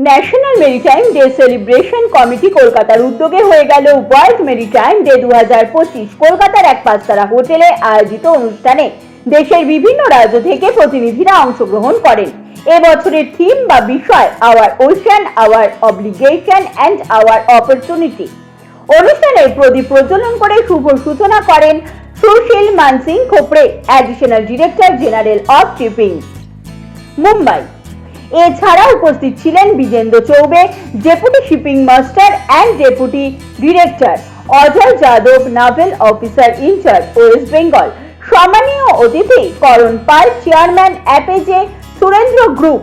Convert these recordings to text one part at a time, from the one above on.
National maritime day celebration committee কলকাতার উদ্যোগে হয়ে গেল ওয়ার্ল্ড মেরিটাইম ডে 2025। কলকাতার এক পাঁচতারা হোটেলে আয়োজিত অনুষ্ঠানে দেশের বিভিন্ন রাজ্য থেকে প্রতিনিধিরা অংশগ্রহণ করেন। এবছরের থিম বা বিষয় our ocean, our obligation and our opportunity. অনুষ্ঠানে প্রদীপ প্রজ্বলন করে শুভ সূচনা করেন Sushil Mansingh Khopde, additional director general of shipping, Mumbai. এছাড়া উপস্থিত ছিলেন Bijendra Choubey, deputy shipping master and deputy director, Ajay Yadav, naval officer in charge, West Bengal. সম্মানীয় অতিথি করণ পাল, চেয়ারম্যান অ্যাপেজে সুরেন্দ্র গ্রুপ।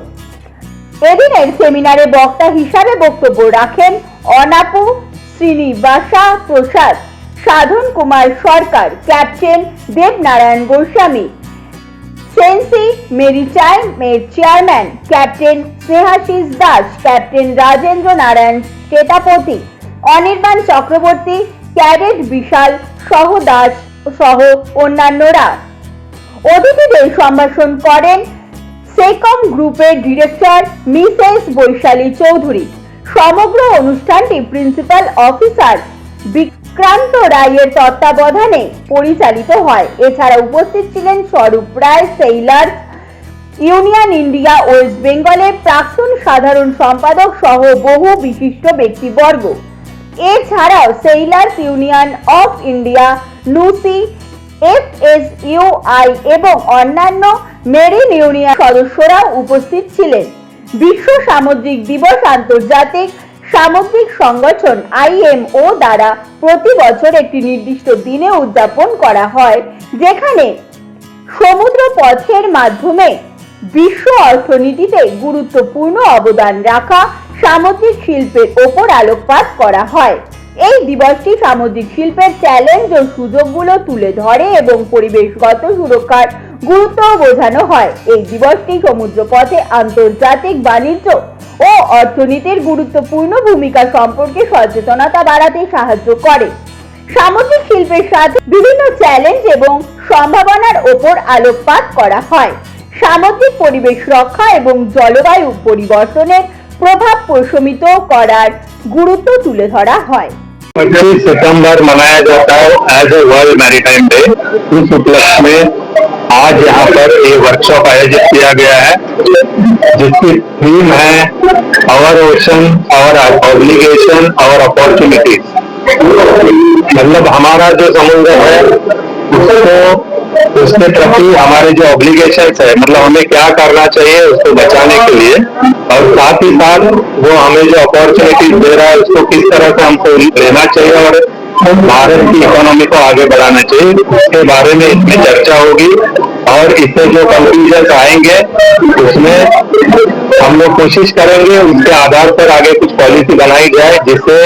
এদিনের সেমিনারে বক্তা হিসাবে বক্তব্য রাখেন অনাপু শ্রীনিবাসা প্রসাদ, সাধন কুমার সরকার, ক্যাপ্টেন দেবনারায়ণ গোস্বামী, সেন্সি মেরিটাইমের chairman captain Snehasish Das, captain Rajendra Narayan Chetapati, Anirban Chakraborty, cadet Bishal Sahadas সহ অন্যান্যরা। অতিথিদের সম্ভাষণ করেন সেকম গ্রুপের ডিরেক্টর মিসেস বৈশালী চৌধুরী। সমগ্র অনুষ্ঠানটি প্রিন্সিপাল অফিসার বিক্রান্ত রায়ের তত্ত্বাবধানে পরিচালিত হয়। এছাড়া উপস্থিত ছিলেন স্বরূপ রায়, সেইলার্স ইউনিয়ন ইন্ডিয়া ওয়েস্ট বেঙ্গলের প্রাক্তন সাধারণ সম্পাদক সহ বহু বিশিষ্ট ব্যক্তিবর্গ। এছাড়াও সেইলার্স ইউনিয়ন অফ ইন্ডিয়া, নুসি, FSUI এবং অন্যান্য মেরিন ইউনিয়ন সদস্যরাও উপস্থিত ছিলেন। বিশ্ব সামুদ্রিক দিবস আন্তর্জাতিক সামুদ্রিক সংগঠন IMO দ্বারা প্রতি বছর একটি নির্দিষ্ট দিনে উদযাপন করা হয়, যেখানে সমুদ্র পথের মাধ্যমে বিশ্ব অর্থনীতিতে গুরুত্বপূর্ণ অবদান রাখা সামুদ্রিক শিল্পের ওপর আলোকপাত করা হয়। এই দিবসটি সামুদ্রিক শিল্পের চ্যালেঞ্জ ও সুযোগগুলো তুলে ধরে এবং পরিবেশগত সুরক্ষার গুরুত্ব বোঝানো হয়। এই দিবসটি সমুদ্র পথে আন্তর্জাতিক বাণিজ্য ও অর্থনীতির গুরুত্বপূর্ণ ভূমিকা সম্পর্কে সচেতনতা বাড়াতে সাহায্য করে। সামুদ্রিক শিল্পের সাথে বিভিন্ন চ্যালেঞ্জ এবং সম্ভাবনার ওপর আলোকপাত করা হয়। সামুদ্রিক পরিবেশ রক্ষা এবং জলবায়ু পরিবর্তনের প্রভাব প্রশমিত করার গুরুত্ব তুলে ধরা হয়। 25 सितंबर मनाया जाता है as a world maritime day. इस उपलक्ष्य में आज यहाँ पर एक वर्कशॉप आयोजित किया गया है, जिसकी थीम है our ocean, our obligation, our opportunities. मतलब हमारा जो समुद्र है उसके प्रति हमारे जो ऑब्लिगेशंस है, मतलब हमें क्या करना चाहिए उसको बचाने के लिए, और साथ ही साथ वो हमें जो अपॉर्चुनिटीज दे रहा है उसको किस तरह से हमको लेना चाहिए और भारत की इकोनॉमी को आगे बढ़ाना चाहिए, इसके बारे में इसमें चर्चा होगी। और इससे जो कंक्लूजन आएंगे उसमें हम लोग कोशिश करेंगे उसके आधार पर आगे कुछ पॉलिसी बनाई जाए, जिससे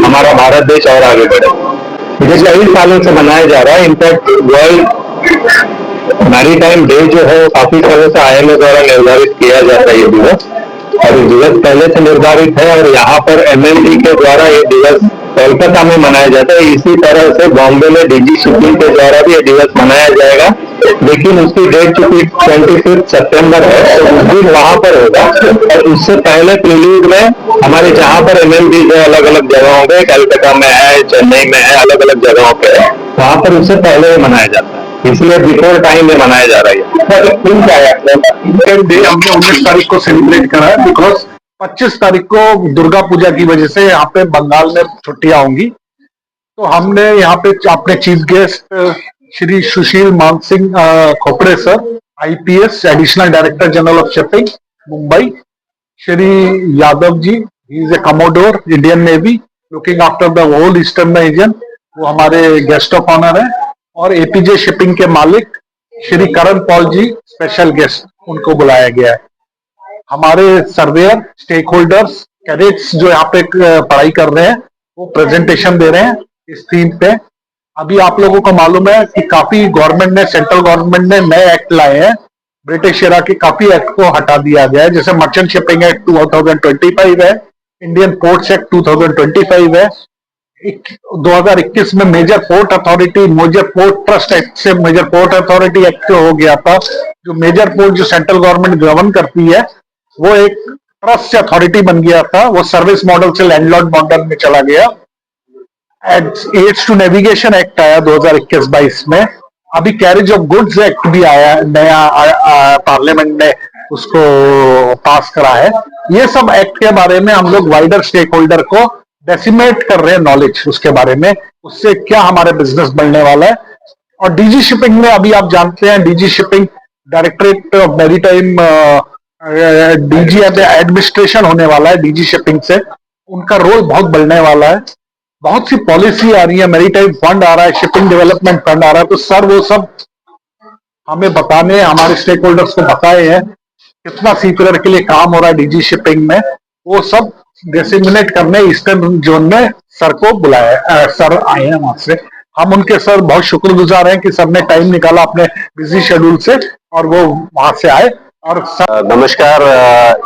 हमारा भारत देश और आगे बढ़े। ये कई सालों से मनाया जा रहा है। इनफैक्ट वर्ल्ड मैरीटाइम डे जो है काफी सालों से IMO द्वारा निर्धारित किया जाता है ये दिवस, और ये दिवस पहले से निर्धारित है। और यहाँ पर MLD के द्वारा ये दिवस कोलकाता में मनाया जाता है। इसी तरह से बॉम्बे में DG शिपिंग के द्वारा भी ये दिवस मनाया जाएगा, लेकिन उसकी डेट चूंकि 25 सितंबर है तो उस दिन वहां पर होगा। और उससे पहले प्रील्यूड में हमारे जहाँ पर MLD जो अलग अलग जगहों पे, कलकत्ता में है, चेन्नई में है, अलग अलग जगहों पे है, वहां पर उससे पहले मनाया जाता है, इसलिए बिफोर टाइम में मनाया जा रहा है। हमने 19 तारीख को सेलिब्रेट करा है, बिकॉज 25 तारीख को दुर्गा पूजा की वजह से यहाँ पे बंगाल में छुट्टियां होंगी। तो हमने यहाँ पे अपने chief guest Shri Sushil Mansingh Khopde sir, IPS additional director general of shipping, Mumbai, Shri Yadav ji, he is a commodore Indian navy looking after the whole eastern region, वो हमारे गेस्ट ऑफ ऑनर है। और APJ शिपिंग के मालिक श्री करण पॉल जी स्पेशल गेस्ट, उनको बुलाया गया है। हमारे सर्वेयर, स्टेक होल्डर्स, कैडेट्स जो यहाँ पे पढ़ाई कर रहे हैं वो प्रेजेंटेशन दे रहे हैं इस थीम पे। अभी आप लोगों को मालूम है कि काफी गवर्नमेंट ने, सेंट्रल गवर्नमेंट ने नए एक्ट लाए हैं। ब्रिटिश एरा के काफी एक्ट को हटा दिया गया है, जैसे मर्चेंट शिपिंग एक्ट 2025 है, इंडियन पोर्ट्स एक्ट 2025 है। 2021 में major port authority, major port trust act से मेजर पोर्ट अथॉरिटी एक्ट हो गया था। जो मेजर पोर्ट जो सेंट्रल गवर्नमेंट गवर्न करती है, वो एक ट्रस्ट अथॉरिटी बन गया था, वो सर्विस मॉडल से लैंडलॉर्ड मॉडल में चला गया। एड्स टू नेविगेशन एक्ट आया 2021-22 में। अभी कैरेज ऑफ गुड्स एक्ट भी आया नया, पार्लियामेंट ने उसको पास करा है। ये सब एक्ट के बारे में हम लोग वाइडर स्टेक होल्डर को डेसिमेट कर रहे हैं नॉलेज उसके बारे में, उससे क्या हमारे बिजनेस बढ़ने वाला है। और डीजी शिपिंग में अभी आप जानते हैं, DG shipping directorate of maritime, DG administration होने वाला है डीजी शिपिंग से, उनका रोल बहुत बढ़ने वाला है। बहुत सी पॉलिसी आ रही है, मैरीटाइम फंड आ रहा है, शिपिंग डेवलपमेंट फंड आ रहा है, तो सर वो सब हमें बताने, हमारे स्टेक होल्डर्स को बताए हैं कितना सीफेयर के लिए काम हो रहा है डीजी शिपिंग में, वो सब डिसेमिनेट करने ईस्टर्न जोन में सर को बुलाया। सर आए हैं वहां से, हम उनके सर बहुत शुक्रगुजार हैं कि सर ने टाइम निकाला अपने बिजी शेड्यूल से और वो वहां से आए। और नमस्कार,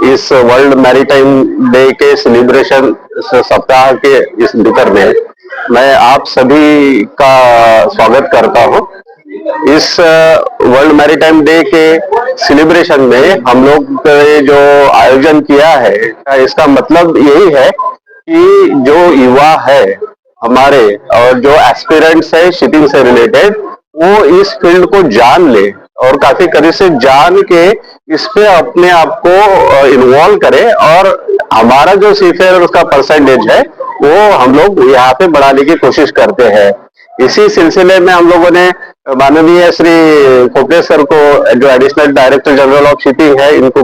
इस वर्ल्ड मैरीटाइम डे के सेलिब्रेशन सप्ताह के इस भीतर में मैं आप सभी का स्वागत करता हूं। इस वर्ल्ड मैरीटाइम डे के सेलिब्रेशन में हम लोग ने जो आयोजन किया है, इसका मतलब यही है कि जो युवा है हमारे और जो एस्पिरेंट्स है शिपिंग से रिलेटेड, वो इस फील्ड को जान ले और काफी करीब से जान के इस पे अपने आप को इन्वॉल्व करे, और हमारा जो सीफेयर का परसेंटेज है वो हम लोग यहाँ पे बढ़ाने की कोशिश करते हैं। इसी सिलसिले में हम लोगों ने माननीय श्री खोपड़े सर को, जो additional director general of shipping है, इनको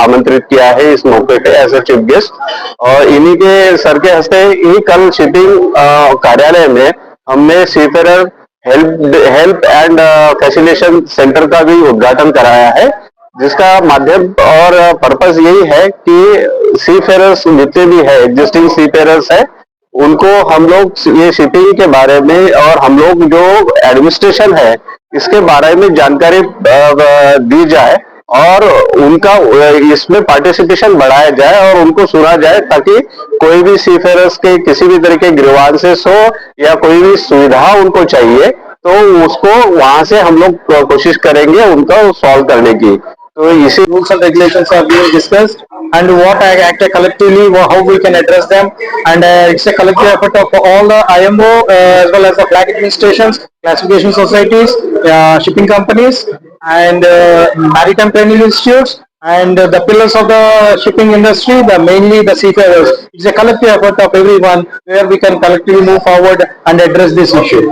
आमंत्रित किया है इस मौके पे एज ए चीफ गेस्ट, और इन्हीं के सर के हस्ते ही कल शिपिंग कार्यालय में हमने सीफेयर हेल्प एंड फैसिलिटेशन सेंटर का भी उद्घाटन कराया है, जिसका माध्यम और पर्पस यही है कि सीफेयरर्स जितने भी है, एग्जिस्टिंग सीफेयरर्स है, उनको हम लोग ये शिपिंग के बारे में और हम लोग जो एडमिनिस्ट्रेशन है इसके बारे में जानकारी दी जाए और उनका इसमें पार्टिसिपेशन बढ़ाया जाए और उनको सुना जाए, ताकि कोई भी सीफेयरर्स के किसी भी तरह के ग्रीवांसेस हो या कोई भी सुविधा उनको चाहिए तो उसको वहां से हम लोग कोशिश करेंगे उनका सॉल्व करने की। तो इसी rules and regulations are being discussed and what act collectively, how we can address them, and it's a collective effort of all the IMO as well as the flag administrations, classification societies, shipping companies, and maritime training institutes, and the pillars of the shipping industry, mainly the seafarers. It's a collective effort of everyone where we can collectively move forward and address this issue.